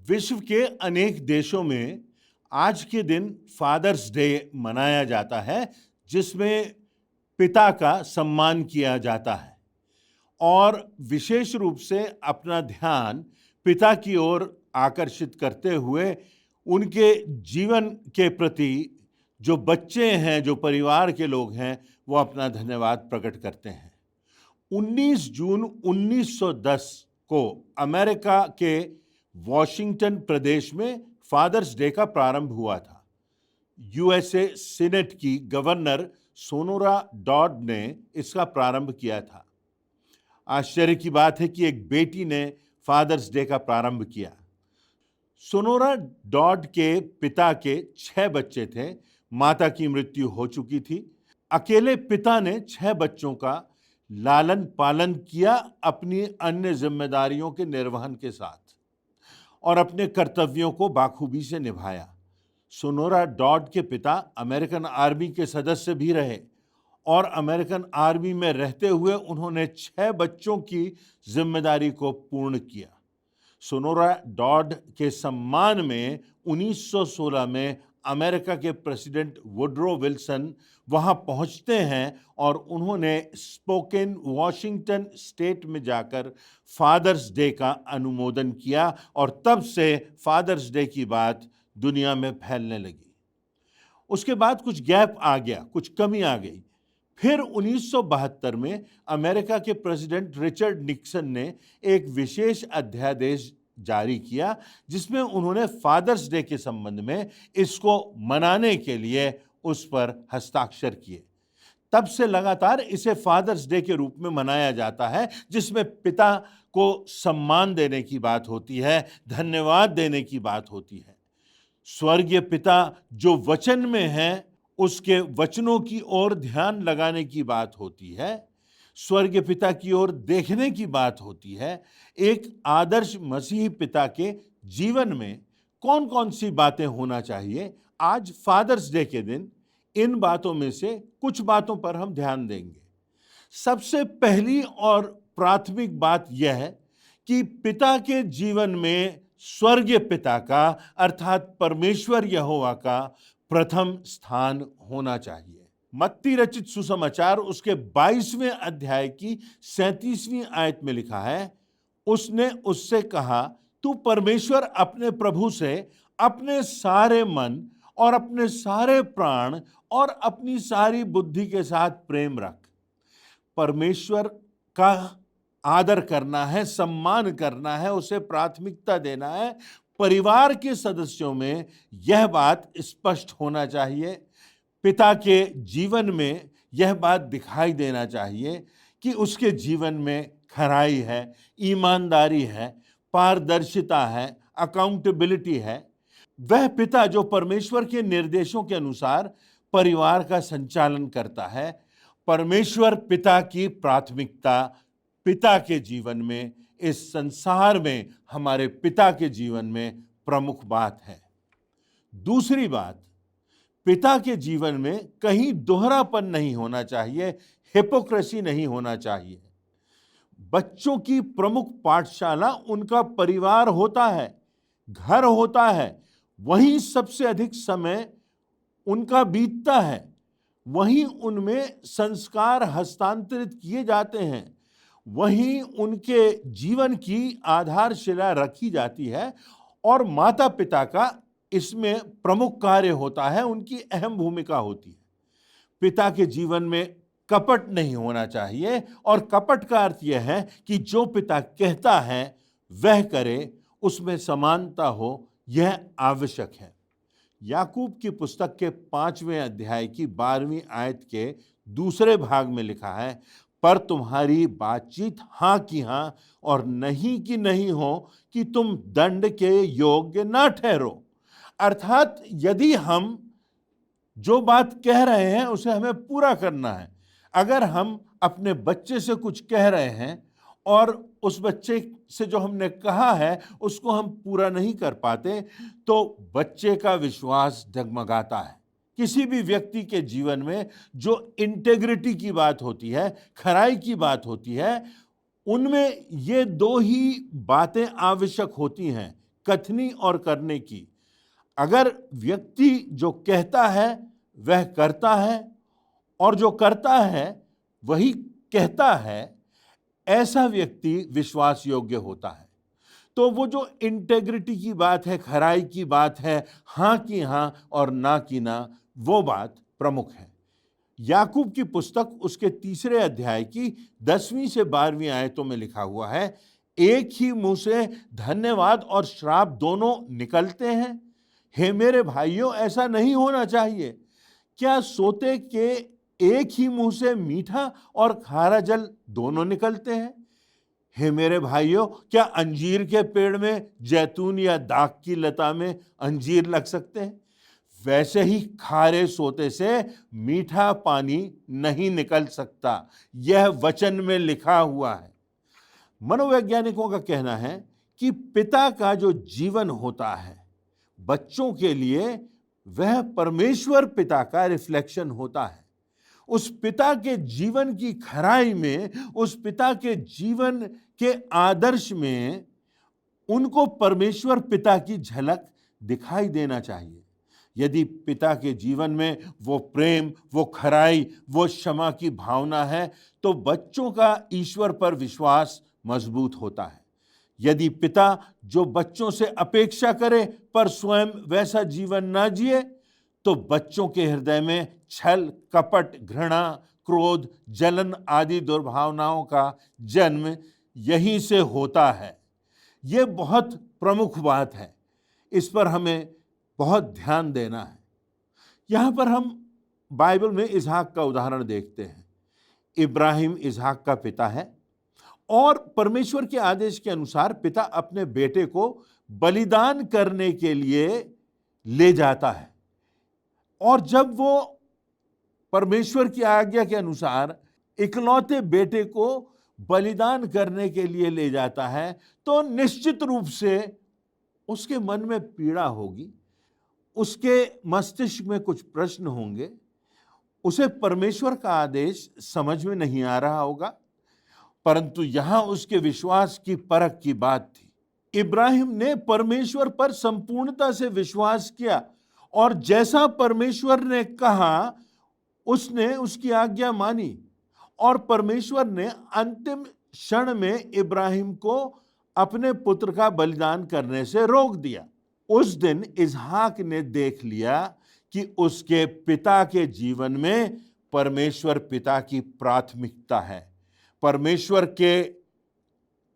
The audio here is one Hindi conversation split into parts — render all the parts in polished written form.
विश्व के अनेक देशों में आज के दिन फादर्स डे मनाया जाता है, जिसमें पिता का सम्मान किया जाता है और विशेष रूप से अपना ध्यान पिता की ओर आकर्षित करते हुए उनके जीवन के प्रति जो बच्चे हैं, जो परिवार के लोग हैं, वो अपना धन्यवाद प्रकट करते हैं। 19 जून 1910 को अमेरिका के वॉशिंगटन प्रदेश में फादर्स डे का प्रारंभ हुआ था। यूएसए सीनेट की गवर्नर सोनोरा डॉड ने इसका प्रारंभ किया था। आश्चर्य की बात है कि एक बेटी ने फादर्स डे का प्रारंभ किया। सोनोरा डॉड के पिता के 6 बच्चे थे। माता की मृत्यु हो चुकी थी। अकेले पिता ने 6 बच्चों का लालन पालन किया अपनी अन्य जिम्मेदारियों के निर्वहन के साथ और अपने कर्तव्यों को बाखूबी से निभाया। सोनोरा डॉड के पिता अमेरिकन आर्मी के सदस्य भी रहे और अमेरिकन आर्मी में रहते हुए उन्होंने 6 बच्चों की जिम्मेदारी को पूर्ण किया। सोनोरा डॉड के सम्मान में 1916 में अमेरिका के प्रेसिडेंट वुडरो विल्सन वहां पहुंचते हैं और उन्होंने स्पोकेन वॉशिंगटन स्टेट में जाकर फादर्स डे का अनुमोदन किया और तब से फादर्स डे की बात दुनिया में फैलने लगी। उसके बाद कुछ गैप आ गया, कुछ कमी आ गई। फिर 1972 में अमेरिका के प्रेसिडेंट रिचर्ड निक्सन ने एक विशेष अध्यादेश जारी किया, जिसमें उन्होंने फादर्स डे के संबंध में इसको मनाने के लिए उस पर हस्ताक्षर किए। तब से लगातार इसे फादर्स डे के रूप में मनाया जाता है, जिसमें पिता को सम्मान देने की बात होती है, धन्यवाद देने की बात होती है। स्वर्गीय पिता जो वचन में है, उसके वचनों की ओर ध्यान लगाने की बात होती है, स्वर्गीय पिता की ओर देखने की बात होती है। एक आदर्श मसीही पिता के जीवन में कौन कौन सी बातें होना चाहिए, आज फादर्स डे के दिन इन बातों में से कुछ बातों पर हम ध्यान देंगे। सबसे पहली और प्राथमिक बात यह है कि पिता के जीवन में स्वर्गीय पिता का अर्थात परमेश्वर यहोवा का प्रथम स्थान होना चाहिए। मत्ती रचित सुसमाचार उसके 22वें अध्याय की 37वीं आयत में लिखा है, उसने उससे कहा, तू परमेश्वर अपने प्रभु से अपने सारे मन और अपने सारे प्राण और अपनी सारी बुद्धि के साथ प्रेम रख। परमेश्वर का आदर करना है, सम्मान करना है, उसे प्राथमिकता देना है। परिवार के सदस्यों में यह बात स्पष्ट होना चाहिए। पिता के जीवन में यह बात दिखाई देना चाहिए कि उसके जीवन में खराई है, ईमानदारी है, पारदर्शिता है, अकाउंटेबिलिटी है। वह पिता जो परमेश्वर के निर्देशों के अनुसार परिवार का संचालन करता है। परमेश्वर पिता की प्राथमिकता पिता के जीवन में, इस संसार में हमारे पिता के जीवन में प्रमुख बात है। दूसरी बात, पिता के जीवन में कहीं दोहरापन नहीं होना चाहिए, हिपोक्रेसी नहीं होना चाहिए। बच्चों की प्रमुख पाठशाला उनका परिवार होता है, घर होता है, वहीं सबसे अधिक समय उनका बीतता है, वहीं उनमें संस्कार हस्तांतरित किए जाते हैं, वहीं उनके जीवन की आधारशिला रखी जाती है और माता पिता का इसमें प्रमुख कार्य होता है, उनकी अहम भूमिका होती है। पिता के जीवन में कपट नहीं होना चाहिए और कपट का अर्थ यह है कि जो पिता कहता है वह करे, उसमें समानता हो, यह आवश्यक है। याकूब की पुस्तक के 5वें अध्याय की 12वीं आयत के दूसरे भाग में लिखा है, पर तुम्हारी बातचीत हाँ की हाँ और नहीं की नहीं हो कि तुम दंड के योग्य ना ठहरो। अर्थात यदि हम जो बात कह रहे हैं उसे हमें पूरा करना है। अगर हम अपने बच्चे से कुछ कह रहे हैं और उस बच्चे से जो हमने कहा है उसको हम पूरा नहीं कर पाते, तो बच्चे का विश्वास डगमगाता है। किसी भी व्यक्ति के जीवन में जो इंटेग्रिटी की बात होती है, खराई की बात होती है, उनमें ये 2 ही बातें आवश्यक होती हैं कथनी और करने की। अगर व्यक्ति जो कहता है वह करता है और जो करता है वही कहता है, ऐसा व्यक्ति विश्वास योग्य होता है। तो वो जो इंटेग्रिटी की बात है, खराई की बात है, हाँ की हाँ और ना की ना, वो बात प्रमुख है। याकूब की पुस्तक उसके 3 अध्याय की 10वीं से 12वीं आयतों में लिखा हुआ है, एक ही मुंह से धन्यवाद और श्राप दोनों निकलते हैं। हे मेरे भाइयों, ऐसा नहीं होना चाहिए। क्या सोते के एक ही मुंह से मीठा और खारा जल दोनों निकलते हैं? हे मेरे भाइयों, क्या अंजीर के पेड़ में जैतून या दाख की लता में अंजीर लग सकते हैं? वैसे ही खारे सोते से मीठा पानी नहीं निकल सकता। यह वचन में लिखा हुआ है। मनोवैज्ञानिकों का कहना है कि पिता का जो जीवन होता है बच्चों के लिए, वह परमेश्वर पिता का रिफ्लेक्शन होता है। उस पिता के जीवन की खराई में, उस पिता के जीवन के आदर्श में उनको परमेश्वर पिता की झलक दिखाई देना चाहिए। यदि पिता के जीवन में वो प्रेम, वो खराई, वो क्षमा की भावना है, तो बच्चों का ईश्वर पर विश्वास मजबूत होता है। यदि पिता जो बच्चों से अपेक्षा करे पर स्वयं वैसा जीवन ना जिए, तो बच्चों के हृदय में छल, कपट, घृणा, क्रोध, जलन आदि दुर्भावनाओं का जन्म यहीं से होता है। ये बहुत प्रमुख बात है, इस पर हमें बहुत ध्यान देना है। यहाँ पर हम बाइबल में इसहाक का उदाहरण देखते हैं। इब्राहिम इसहाक का पिता है और परमेश्वर के आदेश के अनुसार पिता अपने बेटे को बलिदान करने के लिए ले जाता है। और जब वो परमेश्वर की आज्ञा के अनुसार इकलौते बेटे को बलिदान करने के लिए ले जाता है, तो निश्चित रूप से उसके मन में पीड़ा होगी, उसके मस्तिष्क में कुछ प्रश्न होंगे, उसे परमेश्वर का आदेश समझ में नहीं आ रहा होगा। परंतु यहां उसके विश्वास की परख की बात थी। इब्राहिम ने परमेश्वर पर संपूर्णता से विश्वास किया और जैसा परमेश्वर ने कहा उसने उसकी आज्ञा मानी, और परमेश्वर ने अंतिम क्षण में इब्राहिम को अपने पुत्र का बलिदान करने से रोक दिया। उस दिन इसहाक ने देख लिया कि उसके पिता के जीवन में परमेश्वर पिता की प्राथमिकता है। परमेश्वर के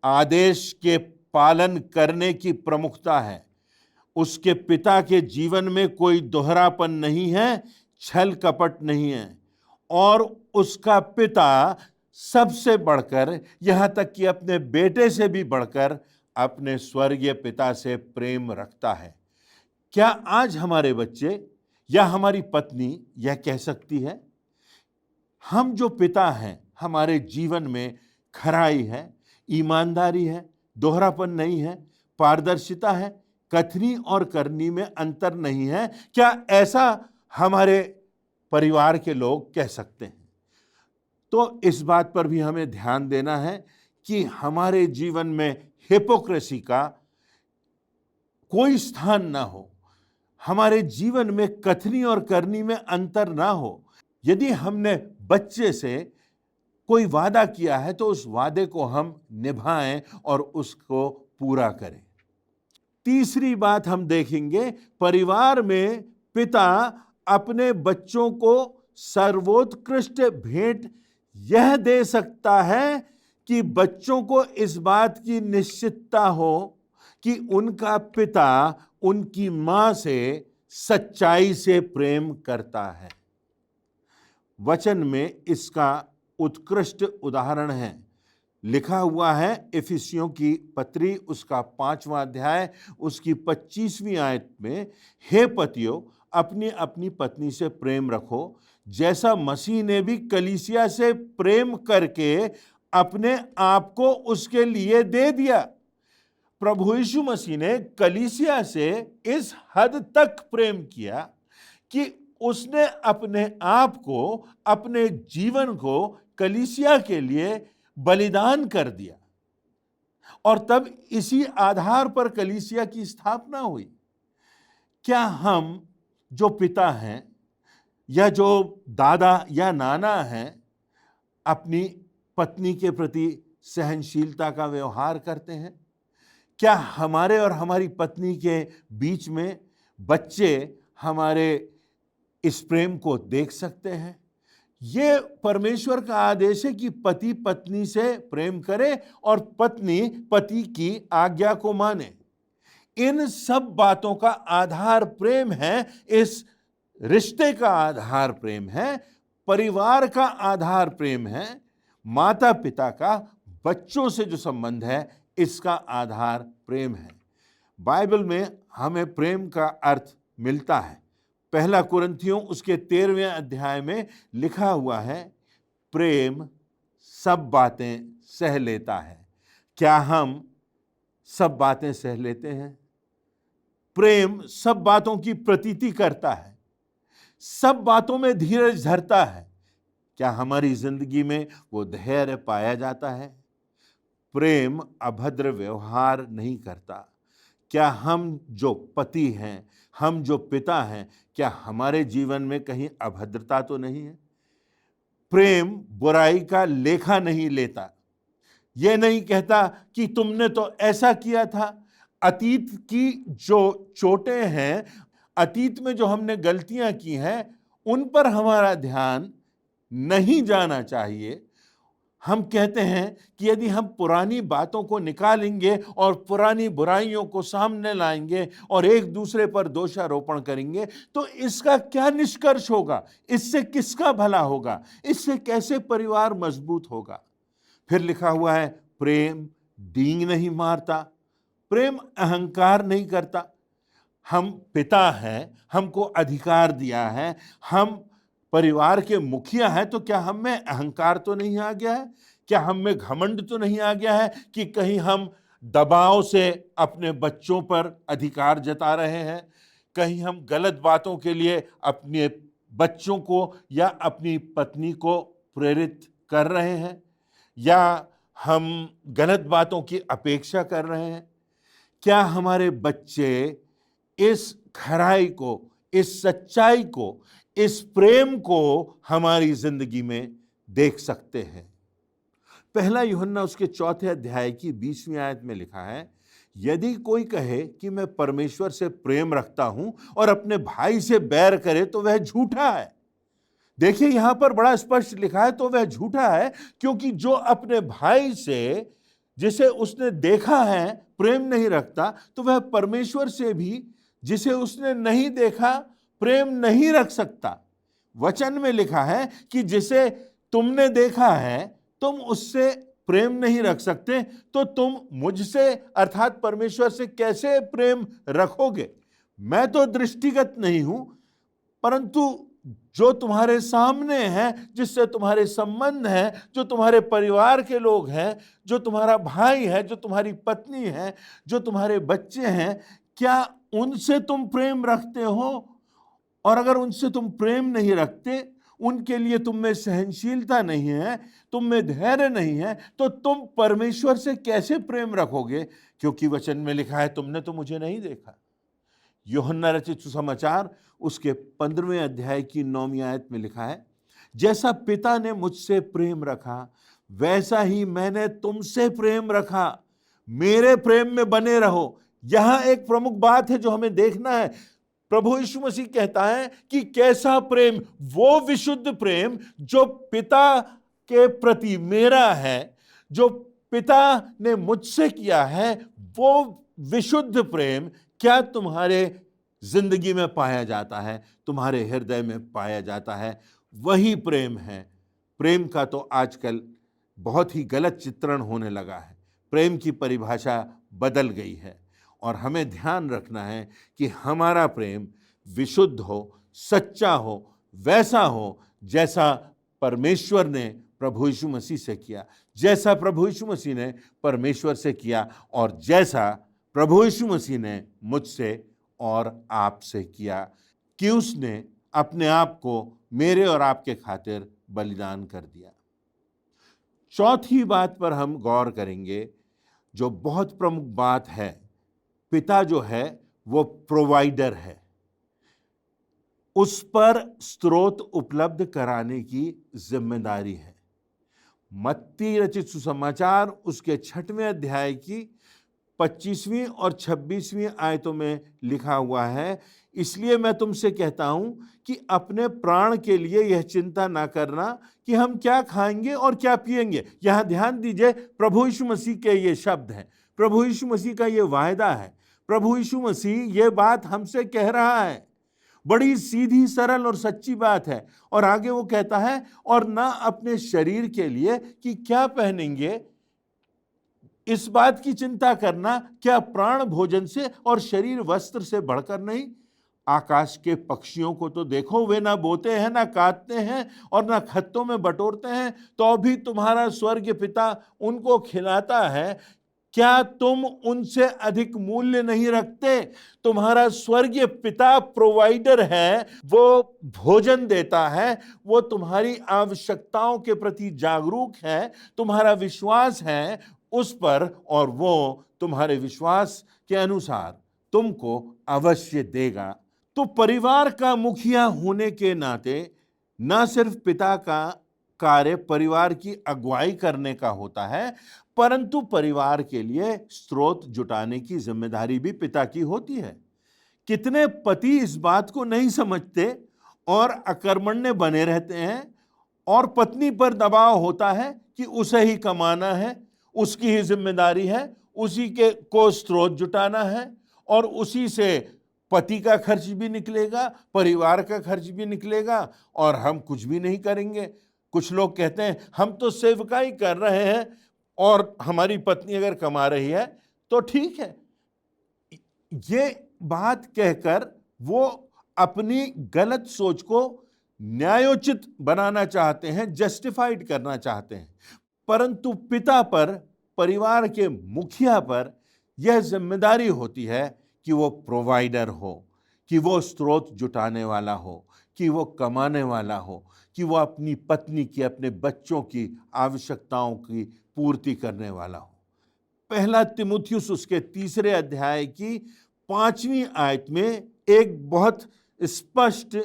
आदेश के पालन करने की प्रमुखता है। उसके पिता के जीवन में कोई दोहरापन नहीं है, छल कपट नहीं है, और उसका पिता सबसे बढ़कर, यहां तक कि अपने बेटे से भी बढ़कर, अपने स्वर्गीय पिता से प्रेम रखता है। क्या आज हमारे बच्चे या हमारी पत्नी यह कह सकती है, हम जो पिता हैं, हमारे जीवन में खराई है, ईमानदारी है, दोहरापन नहीं है, पारदर्शिता है, कथनी और करनी में अंतर नहीं है? क्या ऐसा हमारे परिवार के लोग कह सकते हैं? तो इस बात पर भी हमें ध्यान देना है कि हमारे जीवन में हिपोक्रेसी का कोई स्थान ना हो, हमारे जीवन में कथनी और करनी में अंतर ना हो। यदि हमने बच्चे से कोई वादा किया है तो उस वादे को हम निभाएं और उसको पूरा करें। तीसरी बात हम देखेंगे, परिवार में पिता अपने बच्चों को सर्वोत्कृष्ट भेंट यह दे सकता है कि बच्चों को इस बात की निश्चितता हो कि उनका पिता उनकी मां से सच्चाई से प्रेम करता है। वचन में इसका उत्कृष्ट उदाहरण है। लिखा हुआ है इफिसियों की पत्री उसका 5वां अध्याय उसकी 25वीं आयत में, हे पतियों, अपनी अपनी पत्नी से प्रेम रखो, जैसा मसीह ने भी कलीसिया से प्रेम करके अपने आप को उसके लिए दे दिया। प्रभु यीशु मसीह ने कलीसिया से इस हद तक प्रेम किया कि उसने अपने आप को, अपने जीवन को कलीसिया के लिए बलिदान कर दिया। और तब इसी आधार पर कलीसिया की स्थापना हुई। क्या हम जो पिता हैं या जो दादा या नाना हैं अपनी पत्नी के प्रति सहनशीलता का व्यवहार करते हैं? क्या हमारे और हमारी पत्नी के बीच में बच्चे हमारे इस प्रेम को देख सकते हैं? ये परमेश्वर का आदेश है कि पति पत्नी से प्रेम करे और पत्नी पति की आज्ञा को माने। इन सब बातों का आधार प्रेम है। इस रिश्ते का आधार प्रेम है, परिवार का आधार प्रेम है, माता पिता का बच्चों से जो संबंध है इसका आधार प्रेम है। बाइबल में हमें प्रेम का अर्थ मिलता है। पहला कुरिन्थियों उसके 13वें अध्याय में लिखा हुआ है, प्रेम सब बातें सह लेता है। क्या हम सब बातें सह लेते हैं? प्रेम सब बातों की प्रतीति करता है, सब बातों में धीरज धरता है। क्या हमारी जिंदगी में वो धैर्य पाया जाता है? प्रेम अभद्र व्यवहार नहीं करता। क्या हम जो पति हैं, हम जो पिता हैं, क्या हमारे जीवन में कहीं अभद्रता तो नहीं है? प्रेम बुराई का लेखा नहीं लेता। यह नहीं कहता कि तुमने तो ऐसा किया था। अतीत की जो चोटें हैं, अतीत में जो हमने गलतियां की हैं, उन पर हमारा ध्यान नहीं जाना चाहिए। हम कहते हैं कि यदि हम पुरानी बातों को निकालेंगे और पुरानी बुराइयों को सामने लाएंगे और एक दूसरे पर दोषारोपण करेंगे तो इसका क्या निष्कर्ष होगा? इससे किसका भला होगा? इससे कैसे परिवार मजबूत होगा? फिर लिखा हुआ है, प्रेम डींग नहीं मारता, प्रेम अहंकार नहीं करता। हम पिता हैं, हमको अधिकार दिया है, हम परिवार के मुखिया हैं, तो क्या हम में अहंकार तो नहीं आ गया है? क्या हम में घमंड तो नहीं आ गया है कि कहीं हम दबाव से अपने बच्चों पर अधिकार जता रहे हैं? कहीं हम गलत बातों के लिए अपने बच्चों को या अपनी पत्नी को प्रेरित कर रहे हैं, या हम गलत बातों की अपेक्षा कर रहे हैं? क्या हमारे बच्चे इस खराई को, इस सच्चाई को, इस प्रेम को हमारी जिंदगी में देख सकते हैं? पहला यूहन्ना उसके 4 अध्याय की 20वीं आयत में लिखा है, यदि कोई कहे कि मैं परमेश्वर से प्रेम रखता हूं और अपने भाई से बैर करे तो वह झूठा है। देखिए यहां पर बड़ा स्पष्ट लिखा है, तो वह झूठा है, क्योंकि जो अपने भाई से जिसे उसने देखा है प्रेम नहीं रखता, तो वह परमेश्वर से भी जिसे उसने नहीं देखा प्रेम नहीं रख सकता। वचन में लिखा है कि जिसे तुमने देखा है तुम उससे प्रेम नहीं रख सकते, तो तुम मुझसे अर्थात परमेश्वर से कैसे प्रेम रखोगे? मैं तो दृष्टिगत नहीं हूं, परंतु जो तुम्हारे सामने है, जिससे तुम्हारे संबंध है, जो तुम्हारे परिवार के लोग हैं, जो तुम्हारा भाई है, जो तुम्हारी पत्नी है, जो तुम्हारे बच्चे हैं, क्या उनसे तुम प्रेम रखते हो? और अगर उनसे तुम प्रेम नहीं रखते, उनके लिए तुम में सहनशीलता नहीं है, तुम में धैर्य नहीं है, तो तुम परमेश्वर से कैसे प्रेम रखोगे? क्योंकि वचन में लिखा है, तुमने तो मुझे नहीं देखा। यूहन्ना रचित सुसमाचार उसके 15वें अध्याय की 9वीं आयत में लिखा है, जैसा पिता ने मुझसे प्रेम रखा वैसा ही मैंने तुमसे प्रेम रखा, मेरे प्रेम में बने रहो। यहां एक प्रमुख बात है जो हमें देखना है। प्रभु यीशु मसीह कहता है कि कैसा प्रेम? वो विशुद्ध प्रेम जो पिता के प्रति मेरा है, जो पिता ने मुझसे किया है, वो विशुद्ध प्रेम क्या तुम्हारे जिंदगी में पाया जाता है, तुम्हारे हृदय में पाया जाता है? वही प्रेम है। प्रेम का तो आजकल बहुत ही गलत चित्रण होने लगा है। प्रेम की परिभाषा बदल गई है और हमें ध्यान रखना है कि हमारा प्रेम विशुद्ध हो, सच्चा हो, वैसा हो जैसा परमेश्वर ने प्रभु यीशु मसीह से किया, जैसा प्रभु यीशु मसीह ने परमेश्वर से किया और जैसा प्रभु यीशु मसीह ने मुझसे और आपसे किया कि उसने अपने आप को मेरे और आपके खातिर बलिदान कर दिया। चौथी बात पर हम गौर करेंगे, जो बहुत प्रमुख बात है, पिता जो है वो प्रोवाइडर है, उस पर स्रोत उपलब्ध कराने की जिम्मेदारी है। मत्ती रचित सुसमाचार उसके 6वें अध्याय की 25वीं और 26वीं आयतों में लिखा हुआ है, इसलिए मैं तुमसे कहता हूं कि अपने प्राण के लिए यह चिंता ना करना कि हम क्या खाएंगे और क्या पिएंगे। यहां ध्यान दीजिए, प्रभु यीशु मसीह के ये शब्द हैं, प्रभु यीशु मसीह का ये वायदा है, प्रभु यीशु मसीह ये बात हमसे कह रहा है। बड़ी सीधी सरल और सच्ची बात है। और आगे वो कहता है, और ना अपने शरीर के लिए कि क्या पहनेंगे, इस बात की चिंता करना, क्या प्राण भोजन से और शरीर वस्त्र से बढ़कर नहीं। आकाश के पक्षियों को तो देखो, वे ना बोते हैं, ना काटते हैं और ना खत्तों में बटोरते हैं, तो भी तुम्हारा स्वर्ग पिता उनको खिलाता है। क्या तुम उनसे अधिक मूल्य नहीं रखते? तुम्हारा स्वर्गीय पिता प्रोवाइडर है, वो भोजन देता है, वो तुम्हारी आवश्यकताओं के प्रति जागरूक है, तुम्हारा विश्वास है उस पर, और वो तुम्हारे विश्वास के अनुसार तुमको अवश्य देगा। तो परिवार का मुखिया होने के नाते न सिर्फ पिता का कार्य परिवार की अगुवाई करने का होता है, परंतु परिवार के लिए स्रोत जुटाने की जिम्मेदारी भी पिता की होती है। कितने पति इस बात को नहीं समझते और अकर्मण्य बने रहते हैं, और पत्नी पर दबाव होता है कि उसे ही कमाना है, उसकी ही जिम्मेदारी है, उसी के को स्रोत जुटाना है, और उसी से पति का खर्च भी निकलेगा, परिवार का खर्च भी निकलेगा, और हम कुछ भी नहीं करेंगे। कुछ लोग कहते हैं हम तो सेवकाई कर रहे हैं और हमारी पत्नी अगर कमा रही है तो ठीक है। ये बात कहकर वो अपनी गलत सोच को न्यायोचित बनाना चाहते हैं, जस्टिफाइड करना चाहते हैं। परंतु पिता पर, परिवार के मुखिया पर यह जिम्मेदारी होती है कि वो प्रोवाइडर हो, कि वो स्रोत जुटाने वाला हो, कि वो कमाने वाला हो, कि वो अपनी पत्नी की, अपने बच्चों की आवश्यकताओं की पूर्ति करने वाला हो। पहला तिमुथियुस उसके 3 अध्याय की 5वीं आयत में एक बहुत स्पष्ट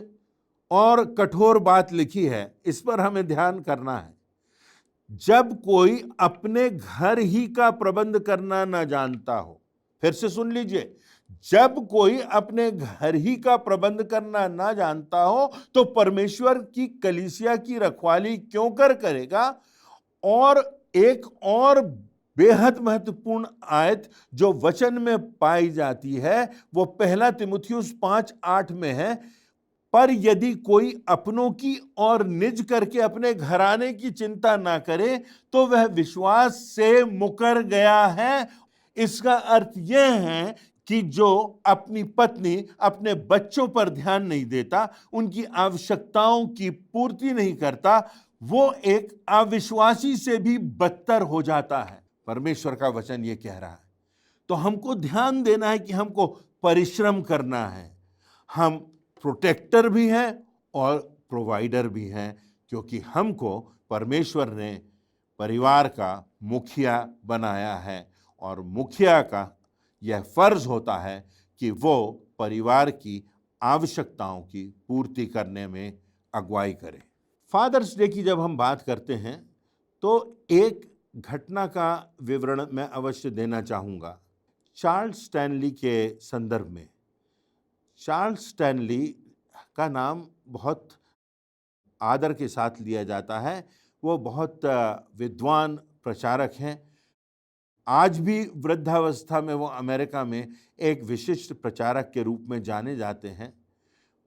और कठोर बात लिखी है, इस पर हमें ध्यान करना है। जब कोई अपने घर ही का प्रबंध करना न जानता हो, फिर से सुन लीजिए, जब कोई अपने घर ही का प्रबंध करना ना जानता हो तो परमेश्वर की कलीसिया की रखवाली क्यों करेगा। और एक और बेहद महत्वपूर्ण आयत जो वचन में पाई जाती है वो पहला तिमुथियुस 5:8 में है, पर यदि कोई अपनों की और निज करके अपने घराने की चिंता ना करे तो वह विश्वास से मुकर गया है। इसका अर्थ यह है कि जो अपनी पत्नी, अपने बच्चों पर ध्यान नहीं देता, उनकी आवश्यकताओं की पूर्ति नहीं करता, वो एक अविश्वासी से भी बदतर हो जाता है। परमेश्वर का वचन ये कह रहा है। तो हमको ध्यान देना है कि हमको परिश्रम करना है। हम प्रोटेक्टर भी हैं और प्रोवाइडर भी हैं, क्योंकि हमको परमेश्वर ने परिवार का मुखिया बनाया है, और मुखिया का यह फर्ज होता है कि वो परिवार की आवश्यकताओं की पूर्ति करने में अगुवाई करे। फादर्स डे की जब हम बात करते हैं तो एक घटना का विवरण मैं अवश्य देना चाहूँगा। चार्ल्स स्टैनली के संदर्भ में, चार्ल्स स्टैनली का नाम बहुत आदर के साथ लिया जाता है। वो बहुत विद्वान प्रचारक हैं। आज भी वृद्धावस्था में वो अमेरिका में एक विशिष्ट प्रचारक के रूप में जाने जाते हैं।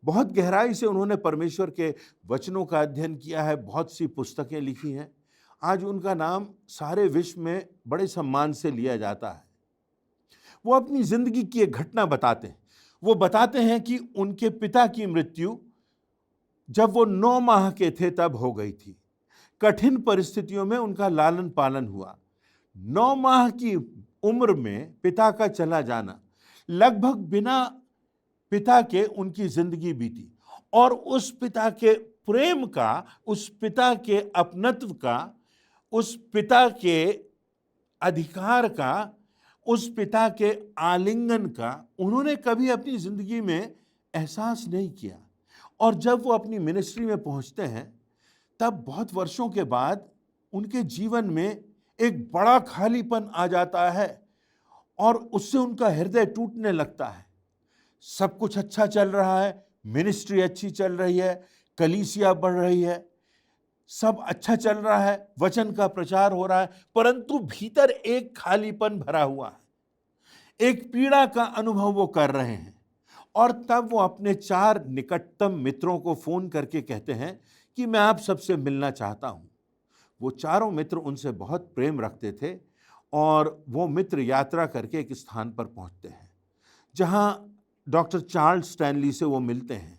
बहुत गहराई से उन्होंने परमेश्वर के वचनों का अध्ययन किया है, बहुत सी पुस्तकें लिखी हैं। आज उनका नाम सारे विश्व में बड़े सम्मान से लिया जाता है। वो अपनी जिंदगी की एक घटना बताते हैं। वो बताते हैं कि उनके पिता की मृत्यु जब वो 9 माह के थे तब हो गई थी। कठिन परिस्थितियों में उनका लालन पालन हुआ। 9 माह की उम्र में पिता का चला जाना, लगभग बिना पिता के उनकी जिंदगी बीती, और उस पिता के प्रेम का, उस पिता के अपनत्व का, उस पिता के अधिकार का, उस पिता के आलिंगन का उन्होंने कभी अपनी जिंदगी में एहसास नहीं किया। और जब वो अपनी मिनिस्ट्री में पहुंचते हैं, तब बहुत वर्षों के बाद उनके जीवन में एक बड़ा खालीपन आ जाता है और उससे उनका हृदय टूटने लगता है। सब कुछ अच्छा चल रहा है, मिनिस्ट्री अच्छी चल रही है, कलीसिया बढ़ रही है, सब अच्छा चल रहा है, वचन का प्रचार हो रहा है, परंतु भीतर एक खालीपन भरा हुआ है, एक पीड़ा का अनुभव वो कर रहे हैं। और तब वो अपने 4 निकटतम मित्रों को फोन करके कहते हैं कि मैं आप सबसे मिलना चाहता हूं। वो चारों मित्र उनसे बहुत प्रेम रखते थे और वो मित्र यात्रा करके एक स्थान पर पहुंचते हैं जहां डॉक्टर चार्ल्स स्टैनली से वो मिलते हैं।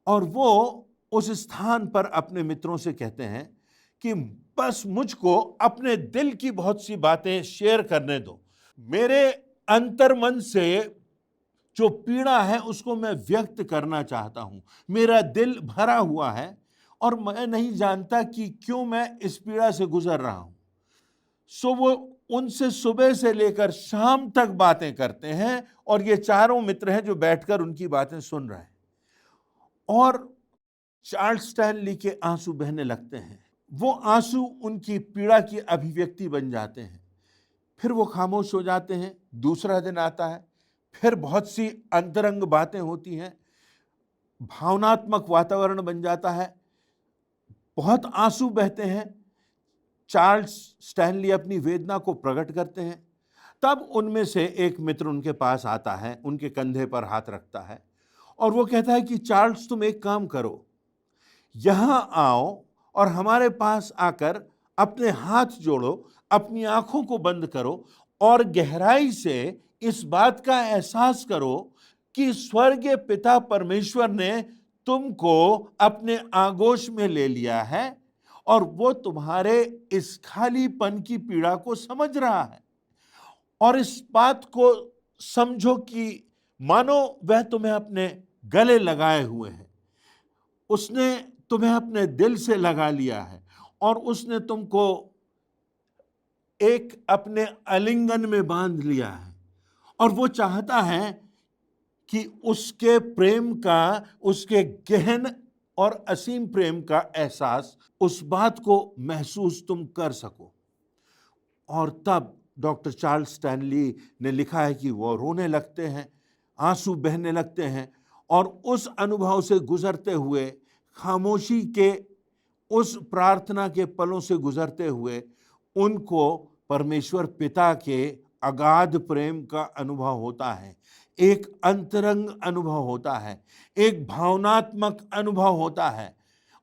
और वो उस स्थान पर अपने मित्रों से कहते हैं कि बस मुझको अपने दिल की बहुत सी बातें शेयर करने दो, मेरे अंतर्मन से जो पीड़ा है उसको मैं व्यक्त करना चाहता हूं। मेरा दिल भरा हुआ है और मैं नहीं जानता कि क्यों मैं इस पीड़ा से गुजर रहा हूं। सो वो उनसे सुबह से लेकर शाम तक बातें करते हैं और ये चारों मित्र हैं जो बैठकर उनकी बातें सुन रहे हैं। और चार्ल्स स्टैनली के आंसू बहने लगते हैं। वो आंसू उनकी पीड़ा की अभिव्यक्ति बन जाते हैं। फिर वो खामोश हो जाते हैं। दूसरा दिन आता है, फिर बहुत सी अंतरंग बातें होती हैं, भावनात्मक वातावरण बन जाता है, बहुत आंसू बहते हैं। चार्ल्स स्टैनली अपनी वेदना को प्रकट करते हैं। तब उनमें से एक मित्र उनके पास आता है, उनके कंधे पर हाथ रखता है और वो कहता है कि चार्ल्स, तुम एक काम करो, यहां आओ और हमारे पास आकर अपने हाथ जोड़ो, अपनी आंखों को बंद करो और गहराई से इस बात का एहसास करो कि स्वर्गीय पिता परमेश्वर ने तुमको अपने आगोश में ले लिया है और वो तुम्हारे इस खालीपन की पीड़ा को समझ रहा है। और इस बात को समझो कि मानो वह तुम्हें अपने गले लगाए हुए है, उसने तुम्हें अपने दिल से लगा लिया है और उसने तुमको एक अपने आलिंगन में बांध लिया है। और वो चाहता है कि उसके प्रेम का, उसके गहन और असीम प्रेम का एहसास, उस बात को महसूस तुम कर सको। और तब डॉक्टर चार्ल्स स्टैनली ने लिखा है कि वो रोने लगते हैं, आंसू बहने लगते हैं और उस अनुभव से गुजरते हुए, खामोशी के उस प्रार्थना के पलों से गुजरते हुए, उनको परमेश्वर पिता के अगाध प्रेम का अनुभव होता है, एक अंतरंग अनुभव होता है, एक भावनात्मक अनुभव होता है।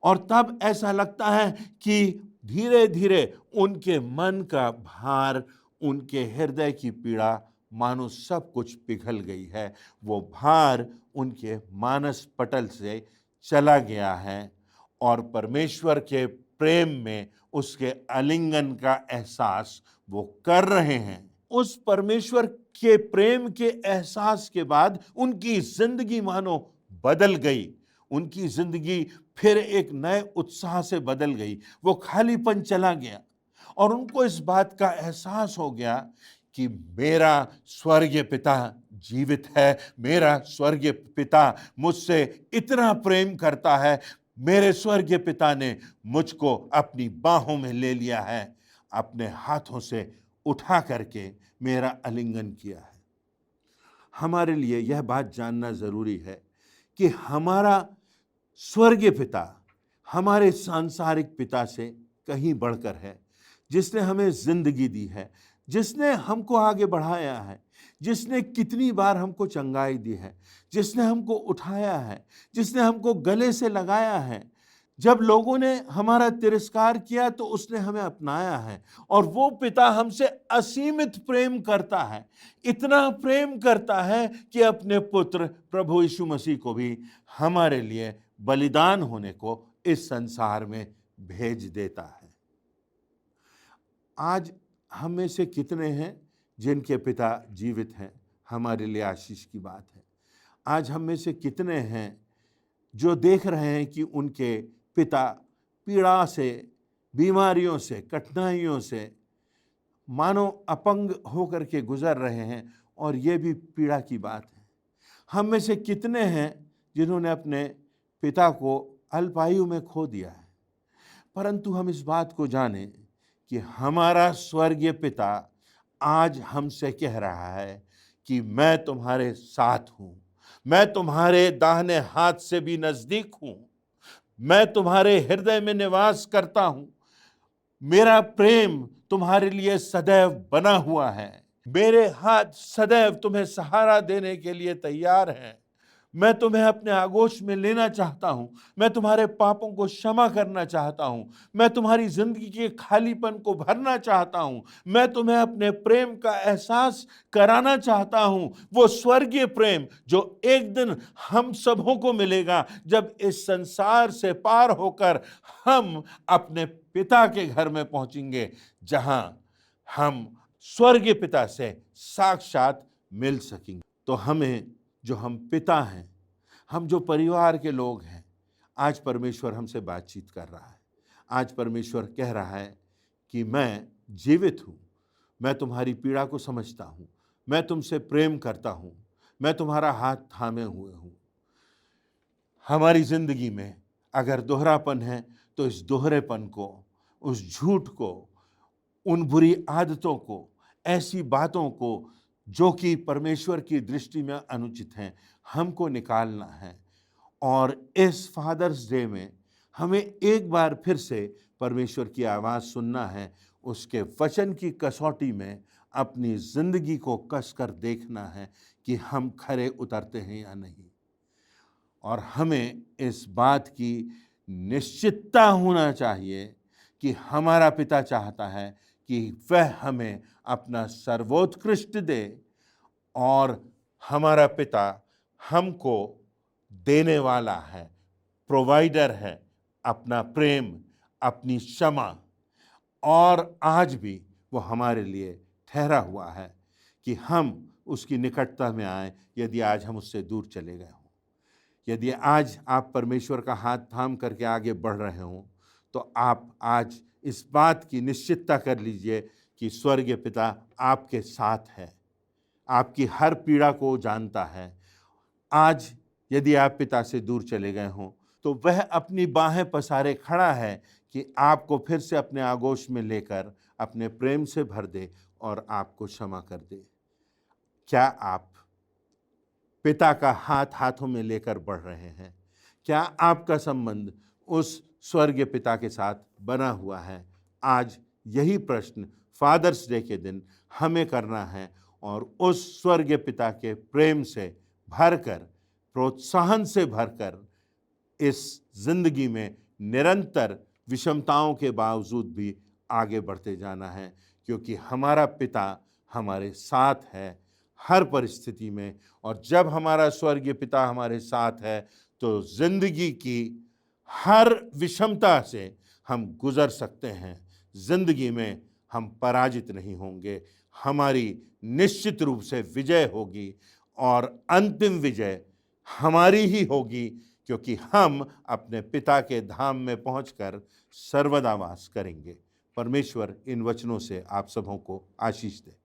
और तब ऐसा लगता है कि धीरे धीरे उनके मन का भार, उनके हृदय की पीड़ा, मानो सब कुछ पिघल गई है। वो भार उनके मानस पटल से चला गया है और परमेश्वर के प्रेम में उसके आलिंगन का एहसास वो कर रहे हैं। उस परमेश्वर के प्रेम के एहसास के बाद उनकी जिंदगी मानो बदल गई। उनकी जिंदगी फिर एक नए उत्साह से बदल गई। वो खालीपन चला गया और उनको इस बात का एहसास हो गया कि मेरा स्वर्गीय पिता जीवित है, मेरा स्वर्गीय पिता मुझसे इतना प्रेम करता है, मेरे स्वर्गीय पिता ने मुझको अपनी बाहों में ले लिया है, अपने हाथों से उठा करके मेरा आलिंगन किया है। हमारे लिए यह बात जानना जरूरी है कि हमारा स्वर्गीय पिता हमारे सांसारिक पिता से कहीं बढ़कर है, जिसने हमें जिंदगी दी है, जिसने हमको आगे बढ़ाया है, जिसने कितनी बार हमको चंगाई दी है, जिसने हमको उठाया है, जिसने हमको गले से लगाया है। जब लोगों ने हमारा तिरस्कार किया तो उसने हमें अपनाया है। और वो पिता हमसे असीमित प्रेम करता है, इतना प्रेम करता है कि अपने पुत्र प्रभु यीशु मसीह को भी हमारे लिए बलिदान होने को इस संसार में भेज देता है। आज हम में से कितने हैं जिनके पिता जीवित हैं? हमारे लिए आशीष की बात है। आज हम में से कितने हैं जो देख रहे हैं कि उनके पिता पीड़ा से, बीमारियों से, कठिनाइयों से मानो अपंग होकर के गुजर रहे हैं, और ये भी पीड़ा की बात है। हम में से कितने हैं जिन्होंने अपने पिता को अल्पायु में खो दिया है, परंतु हम इस बात को जानें कि हमारा स्वर्गीय पिता आज हमसे कह रहा है कि मैं तुम्हारे साथ हूं, मैं तुम्हारे दाहिने हाथ से भी नजदीक हूं, मैं तुम्हारे हृदय में निवास करता हूं, मेरा प्रेम तुम्हारे लिए सदैव बना हुआ है, मेरे हाथ सदैव तुम्हें सहारा देने के लिए तैयार हैं, मैं तुम्हें अपने आगोश में लेना चाहता हूं, मैं तुम्हारे पापों को क्षमा करना चाहता हूं, मैं तुम्हारी जिंदगी के खालीपन को भरना चाहता हूं, मैं तुम्हें अपने प्रेम का एहसास कराना चाहता हूं, वो स्वर्गीय प्रेम जो एक दिन हम सबों को मिलेगा जब इस संसार से पार होकर हम अपने पिता के घर में पहुंचेंगे, जहां हम स्वर्गीय पिता से साक्षात मिल सकेंगे। तो हमें, जो हम पिता हैं, हम जो परिवार के लोग हैं, आज परमेश्वर हमसे बातचीत कर रहा है। आज परमेश्वर कह रहा है कि मैं जीवित हूँ, मैं तुम्हारी पीड़ा को समझता हूँ, मैं तुमसे प्रेम करता हूँ, मैं तुम्हारा हाथ थामे हुए हूँ। हमारी जिंदगी में अगर दोहरापन है तो इस दोहरेपन को, उस झूठ को, उन बुरी आदतों को, ऐसी बातों को जो कि परमेश्वर की दृष्टि में अनुचित हैं, हमको निकालना है। और इस फादर्स डे में हमें एक बार फिर से परमेश्वर की आवाज़ सुनना है, उसके वचन की कसौटी में अपनी जिंदगी को कसकर देखना है कि हम खरे उतरते हैं या नहीं। और हमें इस बात की निश्चितता होना चाहिए कि हमारा पिता चाहता है कि वह हमें अपना सर्वोत्कृष्ट दे, और हमारा पिता हमको देने वाला है, प्रोवाइडर है, अपना प्रेम, अपनी क्षमा। और आज भी वो हमारे लिए ठहरा हुआ है कि हम उसकी निकटता में आए, यदि आज हम उससे दूर चले गए हों। यदि आज आप परमेश्वर का हाथ थाम करके आगे बढ़ रहे हों, तो आप आज इस बात की निश्चितता कर लीजिए कि स्वर्गीय पिता आपके साथ है, आपकी हर पीड़ा को जानता है। आज यदि आप पिता से दूर चले गए हों, तो वह अपनी बाहें पसारे खड़ा है कि आपको फिर से अपने आगोश में लेकर अपने प्रेम से भर दे और आपको क्षमा कर दे। क्या आप पिता का हाथ हाथों में लेकर बढ़ रहे हैं? क्या आपका संबंध उस स्वर्गीय पिता के साथ बना हुआ है? आज यही प्रश्न फादर्स डे के दिन हमें करना है, और उस स्वर्गीय पिता के प्रेम से भरकर, प्रोत्साहन से भरकर इस जिंदगी में निरंतर विषमताओं के बावजूद भी आगे बढ़ते जाना है, क्योंकि हमारा पिता हमारे साथ है हर परिस्थिति में। और जब हमारा स्वर्गीय पिता हमारे साथ है तो जिंदगी की हर विषमता से हम गुजर सकते हैं। जिंदगी में हम पराजित नहीं होंगे, हमारी निश्चित रूप से विजय होगी, और अंतिम विजय हमारी ही होगी, क्योंकि हम अपने पिता के धाम में पहुंचकर सर्वदा वास करेंगे। परमेश्वर इन वचनों से आप सबों को आशीष दे।